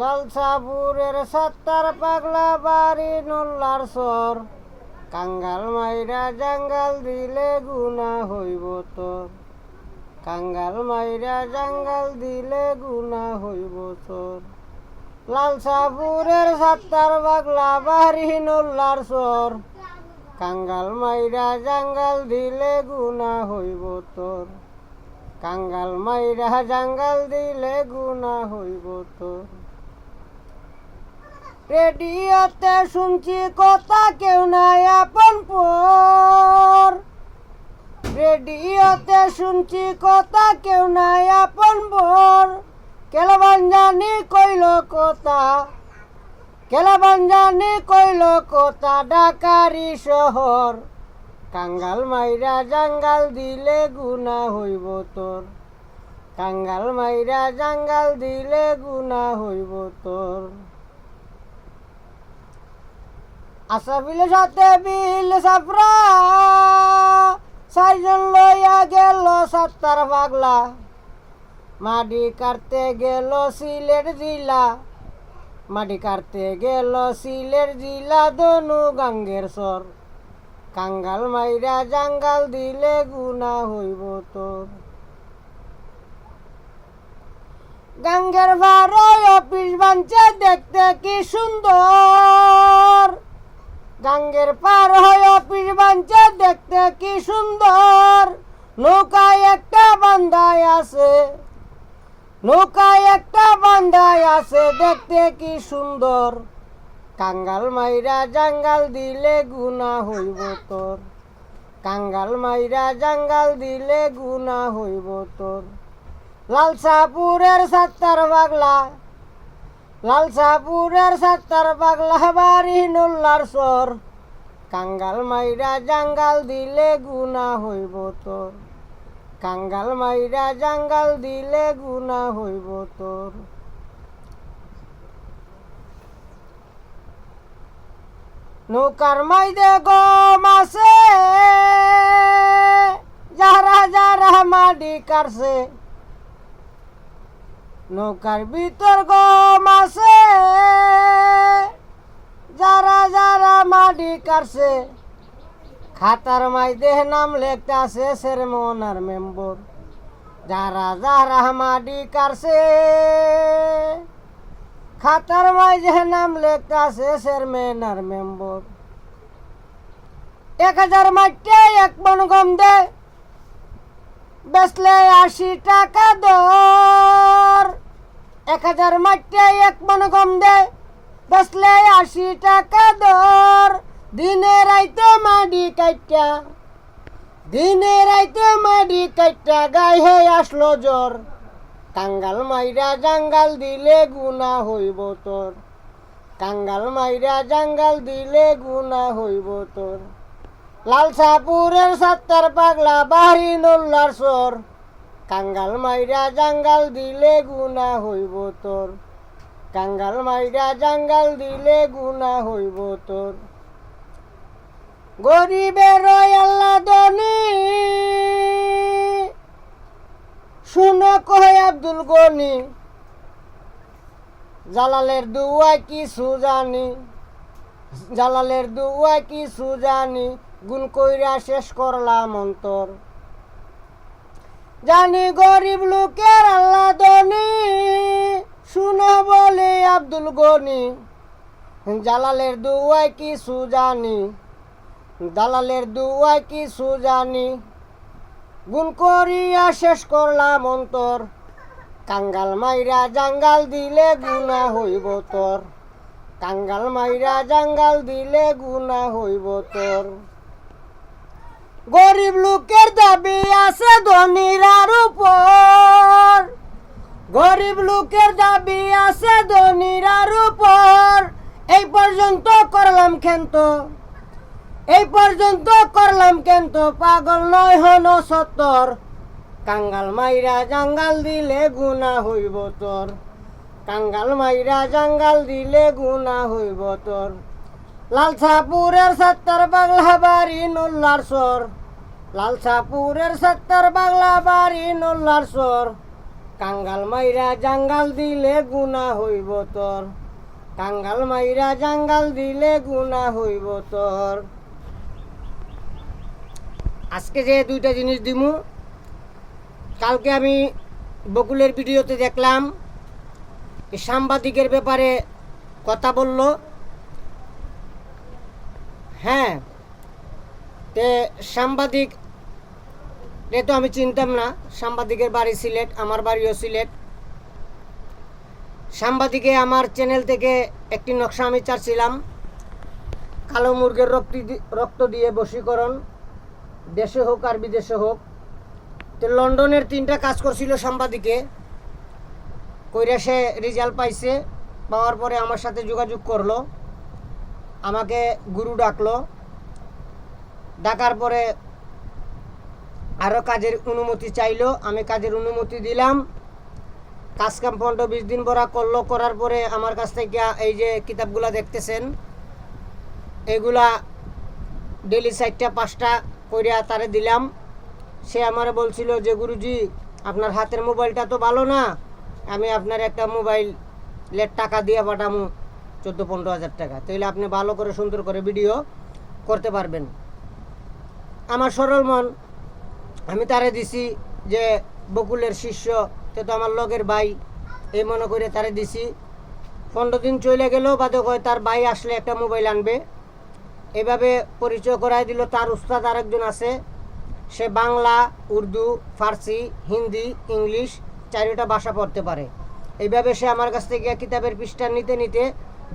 লালসাপুরের সাত্তার পাগলা বাড়ি নোল্লার সর, কাঙ্গাল মাইরা জাঙ্গাল দিলে গুনা হইব তোর। কাঙ্গাল মাইরা জাঙ্গাল দিলে গুনা হইব তোর। লালসাপুরের সাত্তার পাগলা বাড়ি নোল্লার সর, কাঙ্গাল মাইরা জাঙ্গাল দিলে গুনা হইব তোর। কাঙ্গাল মাইরা জাঙ্গাল দিলে গুনা হইব তোর। রেডিওতে শুনছি কথা কেউ নাই আপন পর। রেডিওতে শুনছি কথা কেউ নাই আপন পর। কেলাবান জানি কইল কথা, কেলাবান জানি কইল কথা ঢাকারি শহর। কাঙ্গাল মাইরা জাঙ্গাল দিলে গুনা হইব তোর। কাঙ্গাল মাইরা জাঙ্গাল দিলে গুনা হইব তোর। আশা বিলে সাথে বিল সাফরা, সাইজন লইয়া গেল সাত্তার পাগলা। মাটি কাটতে গেল সিলেট জিলা, মাটি কাটতে গেল সিলেট জিলা দনু গাঙ্গের সর। কাঙ্গাল মাইরা জাঙ্গাল দিলে গুনা হইব তোর। গাঙ্গের ভাড়ায় অফিস বানছে দেখতে কি সুন্দর। গাঙ্গের পার হয় অফিস বানছে দেখতে কি সুন্দর। নৌকায় একটা বান্ধায় আছে, নৌকায় একটা বান্ধায় আছে দেখতে কি সুন্দর। কাঙ্গাল মাইরা জাঙ্গাল দিলে গুনা হইব তোর। কাঙ্গাল মাইরা জাঙ্গাল দিলে গুনা হইব তোর। লালসাপুরের সাত্তার পাগলা, লালসাপুরের সাত্তার পাগলা বাড়ি নোল্লার সর। কাঙ্গাল মাইরা জাঙ্গাল দিলে গুনা হইব তোর। কাঙ্গাল মাইরা জাঙ্গাল দিলে গুনা হইব তোর। নৌকার মাইদে গম আছে, যারা যারা মাটি কাটছে। নৌকার ভিতর গম আছে, যারা যারা মাটি কাটছে। খাতার মাইদে নাম লেখতাছে চেয়ারম্যান মেম্বর। যারা যারা মাটি কাটছে, খাতার মাইদে নাম লেখতাছে চেয়ারম্যান আর মেম্বর। 1000 মাঠে 1 মণ গম দে, বেচলে 80 টাকা দর। 1000 মাঠে 1 মণ গম দে, বেচলে 80 টাকা দর। দিনে রাইতে মাটি কাইটা, দিনে রাইতে মাটি কাইটা গায়ে আসলো জ্বর। কাঙ্গাল মাইরা জাঙ্গাল দিলে গুনা হইব তোর। কাঙ্গাল মাইরা জাঙ্গাল দিলে গুনা হইব তোর। লালসাপুরের সাত্তার পাগলা বাড়ি নোল্লার সর। কাঙ্গাল মাইরা জাঙ্গাল দিলে গুনা হইব তোর। কাঙ্গাল মাইরা জাঙ্গাল দিলে গুনা হইব তোর। গরিবের আল্লাহ ধনী, শুনো কহে আব্দুল গনি। জালালের দুয়া কিছু জানি, জালালের দুয়া কিছু জানি। গুণ কইরা শেষ করলাম অন্তর। জানি গরিব লোকের আল্লাহ ধনী, শুনো বলে আব্দুল গনি। জালালের দুয়া কিছু জানি, দালালের দুয়া কিছু জানি। গুণ করিয়া শেষ করলাম অন্তর। কাঙ্গাল মাইরা জাঙ্গাল দিলে গুনা হইব তোর। কাঙ্গাল মাইরা জাঙ্গাল দিলে গুনা হইব তোর। গরিব লোকের দাবি আছে ধনীরার উপর। গরিব লোকের দাবি আছে ধনীরার উপর। এই পর্যন্ত করলাম খেন্ত, এই পর্যন্ত করলাম কেন্ত পাগল নয় হন 70। কাঙ্গাল মাইরা জাঙ্গাল দিলে গুনা হইব তোর। কাঙ্গাল মাইরা জাঙ্গাল দিলে গুনা হইব তোর। লালসাপুরের সাত্তার পাগলা বাড়ি নোল্লার সর। লালসাপুরের সাত্তার পাগলা বাড়ি নোল্লার সর। কাঙ্গাল মাইরা জাঙ্গাল দিলে গুনাহ হইব তোর, কাঙ্গাল মাইরা জাঙ্গাল দিলে গুনাহ হইব তোর। আজকে যে দুইটা জিনিস দিমু, কালকে আমি বকুলের ভিডিওতে দেখলাম সাংবাদিকের ব্যাপারে কথা বলল। হ্যাঁ, তে সাংবাদিক এ তো আমি চিনতাম না। সাংবাদিকের বাড়ি সিলেট, আমার বাড়িও সিলেট। সাংবাদিকে আমার চ্যানেল থেকে একটি নকশা আমি চাচ্ছিলাম, কালো মুরগের রক্ত দিয়ে বশীকরণ, দেশে হোক আর বিদেশে হোক। তো লন্ডনের 3টা কাজ করছিল সাংবাদিকে, কইরা সে রেজাল্ট পাইছে। পাওয়ার পরে আমার সাথে যোগাযোগ করলো, আমাকে গুরু ডাকলো। ডাকার পরে আরও কাজের অনুমতি চাইলো, আমি কাজের অনুমতি দিলাম। কাজকাম 15-20 দিন পরা করলো। করার পরে আমার কাছ থেকে এই যে কিতাবগুলা দেখতেছেন, এগুলা ডেলি 4টা 5টা কইরা তারে দিলাম। সে আমার বলছিল যে গুরুজি আপনার হাতের মোবাইলটা তো ভালো না, আমি আপনার একটা মোবাইলের টাকা দিয়ে পাঠামু 14-15 হাজার টাকা, তাইলে আপনি ভালো করে সুন্দর করে ভিডিও করতে পারবেন। আমার সরল মন, আমি তারে দিছি যে বকুলের শিষ্য, সে তো আমার লগের ভাই, এই মনে করে তারে দিছি। 15 দিন চলে গেল, বাদে কয় তার ভাই আসলে একটা মোবাইল আনবে। এভাবে পরিচয় করাই দিল। তার উস্তাদ আরেকজন আছে, সে বাংলা, উর্দু, ফার্সি, হিন্দি, ইংলিশ 4টা ভাষা পড়তে পারে। এইভাবে সে আমার কাছ থেকে কিতাবের পৃষ্ঠা নিতে নিতে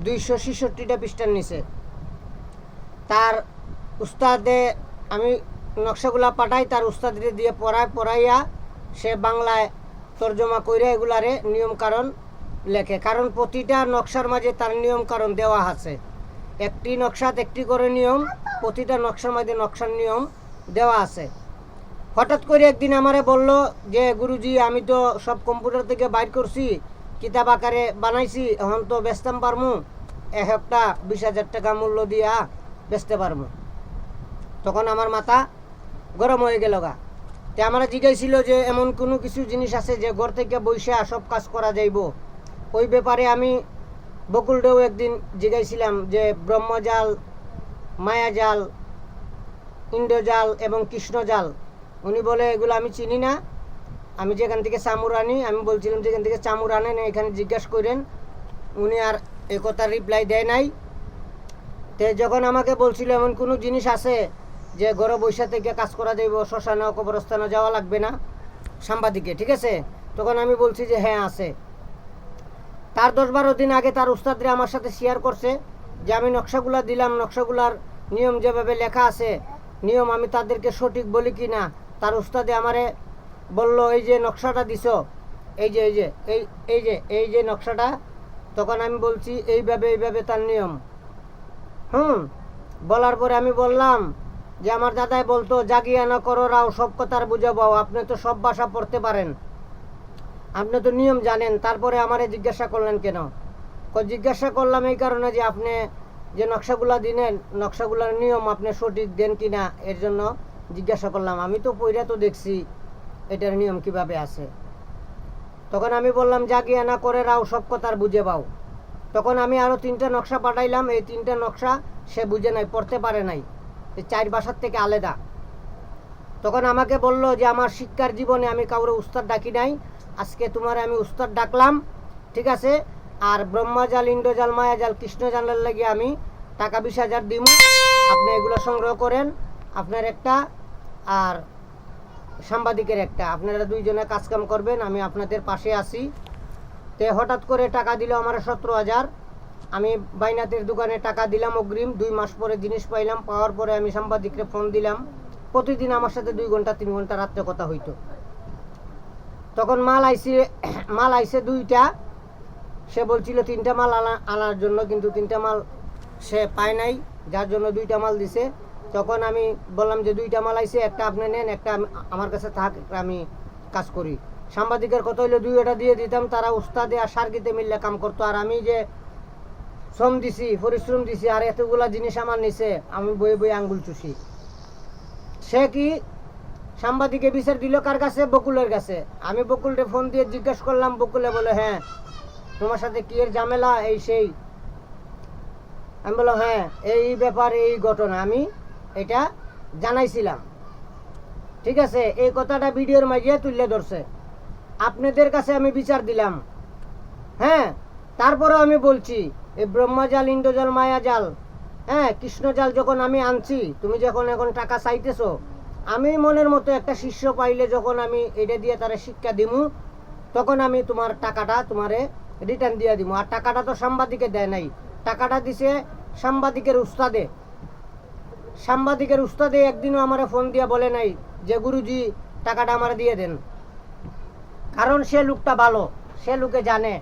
266টা পৃষ্ঠার নিচে। তার উস্তাদে আমি নকশাগুলা পাঠাই, তার উস্তাদে দিয়ে পড়াইয়া সে বাংলায় তর্জমা কইরা এগুলারে নিয়ম কারণ লেখে। কারণ প্রতিটা নকশার মাঝে তার নিয়ম কারণ দেওয়া আছে। একটি নকশাত একটি করে নিয়ম, প্রতিটা নকশার মাঝে নকশার নিয়ম দেওয়া আছে। হঠাৎ করে একদিন আমারে বলল যে গুরুজি আমি তো সব কম্পিউটার থেকে বাইর করছি, কিতাব আকারে বানাইছি, এখন তো বেচতাম পারমু, একটা 20,000 টাকা মূল্য দিয়া বেচতে পারমু। তখন আমার মাথা গরম হয়ে গেল গা। তে আমরা জিজ্ঞাসিল যে এমন কোনো কিছু জিনিস আছে যে ঘর থেকে বসে সব কাজ করা যাইব। ওই ব্যাপারে আমি বকুলটাও একদিন জিজ্ঞাসিলাম যে ব্রহ্মজাল, মায়াজাল, ইন্দ্রজাল এবং কৃষ্ণজাল। উনি বলে এগুলো আমি চিনি না, আমি যেখান থেকে চামড় আনি। আমি বলছিলাম যেখান থেকে চামড় আনেন এখানে জিজ্ঞাসা করেন। উনি আর এ কথার রিপ্লাই দেয় নাই। তে যখন আমাকে বলছিল এমন কোনো জিনিস আছে যে ঘরে বৈশা থেকে কাজ করা যাইব, শ্মশানে কবরস্থানে যাওয়া লাগবে না সাংবাদিকে, ঠিক আছে, তখন আমি বলছি যে হ্যাঁ আছে। তার 10-12 দিন আগে তার উস্তাদরা আমার সাথে শেয়ার করছে যে আমি নকশাগুলা দিলাম, নকশাগুলার নিয়ম যেভাবে লেখা আছে নিয়ম আমি তাদেরকে সঠিক বলি কি না। তার উস্তাদে আমারে বলল এই যে নকশাটা দিছ, এই যে নকশাটা। তখন আমি বলছি এইভাবে তার নিয়ম। বলার পরে আমি বললাম যে আমার দাদাই বলতো জাগিয়া না করো রাও, সব কথার বুঝাবাও, আপনি তো সব ভাষা পড়তে পারেন, আপনি তো নিয়ম জানেন, তারপরে আমারে জিজ্ঞাসা করলেন কেন? জিজ্ঞাসা করলাম এই কারণে যে আপনি যে নকশাগুলা দিলেন, নকশাগুলার নিয়ম আপনি সঠিক দেন কিনা, এর জন্য জিজ্ঞাসা করলাম। আমি তো পইরা তো দেখছি এটার নিয়ম কিভাবে আছে। তখন আমি বললাম জাগিয়া না করে রাও, সব কথার বুঝে পাও। তখন আমি আরও 3টা নকশা পাঠাইলাম। এই 3টা নকশা সে বুঝে নাই, পড়তে পারে নাই, এই 4 ভাষার থেকে আলাদা। তখন আমাকে বলল যে আমার শিক্ষার জীবনে আমি কাউরে উস্তাদ ডাকি নাই, আজকে তোমার আমি উস্তাদ ডাকলাম, ঠিক আছে। আর ব্রহ্মাজাল, ইন্দ্রজাল, মায়াজাল, কৃষ্ণজালের লাগে আমি টাকা 20,000 দিব, আপনি এগুলো সংগ্রহ করেন, আপনার একটা আর সাংবাদিকের একটা, আপনারা 2 জনে কাজকাম করবেন, আমি আপনাদের পাশে আছি। তে হঠাৎ করে টাকা দিল আমার 17,000। আমি বাইনাতের দোকানে টাকা দিলাম অগ্রিম। 2 মাস পরে জিনিস পাইলাম। পাওয়ার পরে আমি সাংবাদিককে ফোন দিলাম। প্রতিদিন আমার সাথে 2 ঘন্টা 3 ঘন্টা রাত্রে কথা হইতো। তখন মাল আইছে 2টা। সে বলছিল 3টা মাল আনার জন্য, কিন্তু 3টা মাল সে পায় নাই, যার জন্য 2টা মাল দিছে। তখন আমি বললাম যে 2টা মাল আইছে, একটা আপনি নেন, একটা আমার কাছে থাক, আমি কাজ করি। সাংবাদিকের কথা হইলে 2টা দিয়ে দিতাম, তারা উস্তাদে আর সার্গিতে মিললে কাম করতো। আর আমি যে শ্রম দিছি, পরিশ্রম দিছি, আর এতগুলা জিনিস আমার নিছে, আমি বয়ে বয়ে আঙ্গুল চুষি। সে কি সাংবাদিকে বিচার দিল কার কাছে? বকুলের কাছে। আমি বকুলকে ফোন দিয়ে জিজ্ঞেস করলাম, বকুলে বলে হ্যাঁ তোমার সাথে কি এর ঝামেলা এই সেই। আমি বললাম হ্যাঁ এই ব্যাপার এই ঘটনা আমি এটা জানাইছিলাম। ঠিক আছে, এই কথাটা ভিডিওর মাঝে তুলে ধরছে, আপনাদের কাছে আমি বিচার দিলাম। হ্যাঁ, তারপরেও আমি বলছি এই ব্রহ্মাজাল, ইন্দ্রজাল, মায়াজাল, হ্যাঁ কৃষ্ণজাল যখন আমি আনছি, তুমি যখন এখন টাকা চাইতেছো, আমি মনের মতো একটা শিষ্য পাইলে যখন আমি এটা দিয়ে তারা শিক্ষা দিমু, তখন আমি তোমার টাকাটা তোমারে রিটার্ন দিয়ে দিব। আর টাকাটা তো সাংবাদিকে দেয় নাই, টাকাটা দিছে সাংবাদিকের উস্তাদে। সাংবাদিকের উস্তাদে একদিনও আমার ফোন দিয়ে বলে নাই যে গুরুজি টাকাটা আমার দিয়ে দেন, কারণ সে লোকটা ভালো, সে লোকে জানে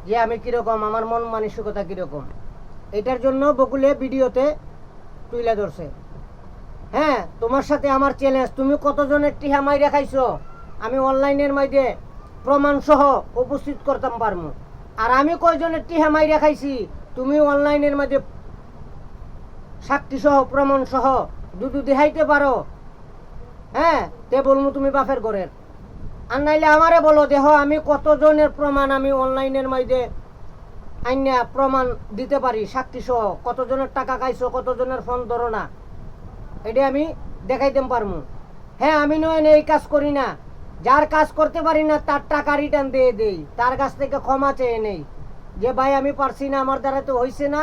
যে আমি কিরকম, আমার মন মানসিকতা কিরকম। এটার জন্য বকুলে ভিডিওতে তুলে ধরছে। হ্যাঁ, তোমার সাথে আমার চ্যালেঞ্জ, তুমি কতজনের টিহা মাইরে খাইছো আমি অনলাইনের মাঝে প্রমাণ সহ উপস্থিত করতাম পারমু। আর আমি কয়জনের টিহা মাইরে খাইছি তুমি অনলাইনের মাঝে সাক্ষী সহ প্রমাণ সহ দুদু দেখাইতে পারো। হ্যাঁ, তে বলমু তুমি বাপের ঘরের। আর নাইলে আমারে বলো, দেহ আমি কতজনের প্রমাণ আমি অনলাইনের মাঝে আইনা প্রমাণ দিতে পারি সাক্ষী সহ, কতজনের টাকা খাইছো, কতজনের ফোন ধরো না, এটা আমি দেখাইতে পারমু। হ্যাঁ, আমি নয় এই কাজ করি না, যার কাজ করতে পারি না তার টাকা রিটার্ন দিয়ে দেই, তার কাছ থেকে ক্ষমা চেয়ে নেই যে ভাই আমি পারছি না, আমার দ্বারা তো হয়েছে না।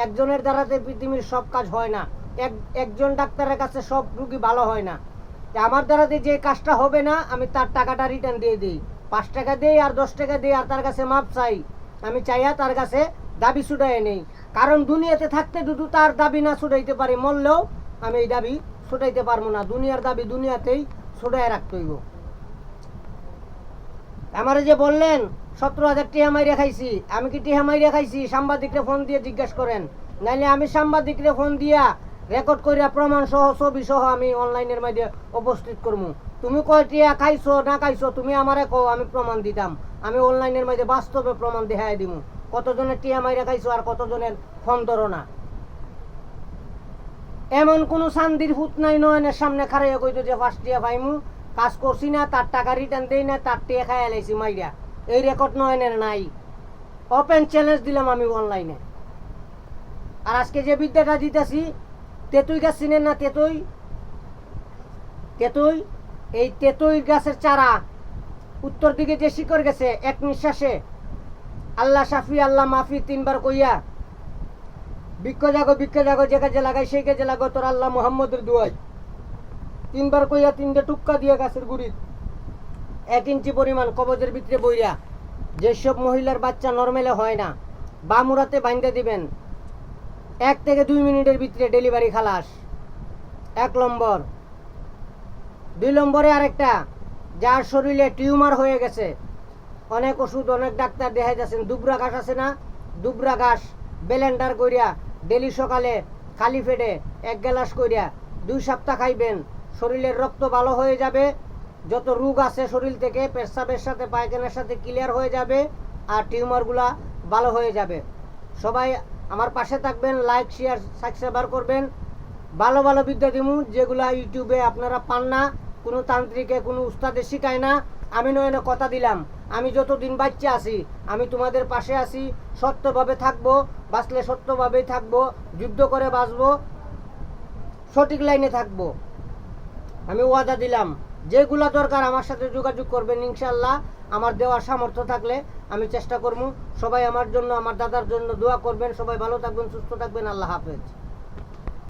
একজনের দ্বারাতে পৃথিবীর সব কাজ হয় না, একজন ডাক্তারের কাছে সব রুগী ভালো হয় না। আমার দ্বারাতে যে কাজটা হবে না আমি তার টাকাটা রিটার্ন দিয়ে দিই, 5 টাকা দিই আর 10 টাকা দিই, আর তার কাছে মাপ চাই। আমি চাইয়া তার কাছে দাবি ছুটাই নেই, কারণ দুনিয়াতে থাকতে দুদু তার দাবি না ছুটাইতে পারি, মরলেও আমি এই দাবি ছুটাইতে পারবো না। দুনিয়ার দাবি দুনিয়াতেই ছুটাই রাখতে হইব। আমার যে বললেন 17,000 টিহা মাইরে খাইছি, আমি কি টিহা মাইরে খাইছি? সাংবাদিকরে ফোন দিয়ে জিজ্ঞেস করেন, নাইলে আমি সাংবাদিকরে ফোন দিয়া রেকর্ড করিয়া প্রমাণ সহ ছবি সহ আমি অনলাইনের মধ্যে উপস্থিত করবো। তুমি কয় টিহা খাইছো না খাইছো তুমি আমারে কও, আমি প্রমাণ দিতাম। আমি অনলাইনের মধ্যে বাস্তবে প্রমাণ দেখাই দিব কতজনের টিহা মাইরে খাইছো আর কতজনের ফোন ধরো না। এমন কোন শান্তির ভূত নাই নয়নের সামনে খারাইয়া কইতো যে 5 টিহা পাইমু, কাজ করছি না, তার টাকা রিটার্ন দেই না, তার টিহা খাইয়া লাইছি মাইরা, এই রেকর্ড নয়নের নাই। ওপেন চ্যালেঞ্জ দিলাম আমি অনলাইনে। আর আজকে যে বিদ্যাটা দিতেছি, তেতুই গাছ চিনেন না? তেতুই, তেতুই, এই তেতুই গাছের চারা উত্তর দিকে যে শিকড় গেছে, এক নিঃশ্বাসে আল্লাহ শাফি আল্লাহ মাফি 3 বার কইয়া বৃক্ষ জাগো যে কাজে লাগাই সেই কাজে লাগো তোর আল্লাহ মুহাম্মদের দুয়াই 3 বার কইয়া 3টে টুক্কা দিয়ে গাছের গুড়ি 1 ইঞ্চি পরিমাণ কবজের ভিতরে বইয়া, যেসব মহিলার বাচ্চা নর্মেলে হয় না, বামুরাতে বাঁধতে দিবেন। 1 থেকে 2 মিনিটের ভিতরে ডেলিভারি খালাস। 1 নম্বর। 2 নম্বরে আরেকটা, যার শরীরে টিউমার হয়ে গেছে, অনেক ওষুধ অনেক ডাক্তার দেখা যাচ্ছেন, দুবরা ঘাস আছে না, দুবরা ঘাস ব্লেন্ডার করিয়া ডেলি সকালে খালি পেটে 1 গ্লাস করিয়া 2 সপ্তাহ খাইবেন, শরীরের রক্ত ভালো হয়ে যাবে, যত রোগ আছে শরীর থেকে পেশাবের সাথে পায়খানার সাথে ক্লিয়ার হয়ে যাবে, আর টিউমারগুলা ভালো হয়ে যাবে। সবাই আমার পাশে থাকবেন, লাইক শেয়ার সাবস্ক্রাইব করবেন। ভালো ভালো বিদ্যা দিমু যেগুলা ইউটিউবে আপনারা পান না, কোনো তান্ত্রিকে কোনো উস্তাদে শিখায় না। আমি নয়নে কথা দিলাম, আমি যতদিন বাচ্চা আছি আমি তোমাদের পাশে আছি, সত্যভাবে থাকবো, বাঁচলে সত্যভাবেই থাকবো, যুদ্ধ করে বাঁচবো, সঠিক লাইনে থাকবো। আমি ওয়াদা দিলাম, যেগুলা দরকার আমার সাথে যোগাযোগ করবেন ইনশাল্লাহ। আমার দেওয়ার সামর্থ্য থাকলে আমি চেষ্টা করবো। সবাই আমার জন্য, আমার দাদার জন্য দোয়া করবেন। সবাই ভালো থাকবেন, সুস্থ থাকবেন। আল্লাহ হাফেজ।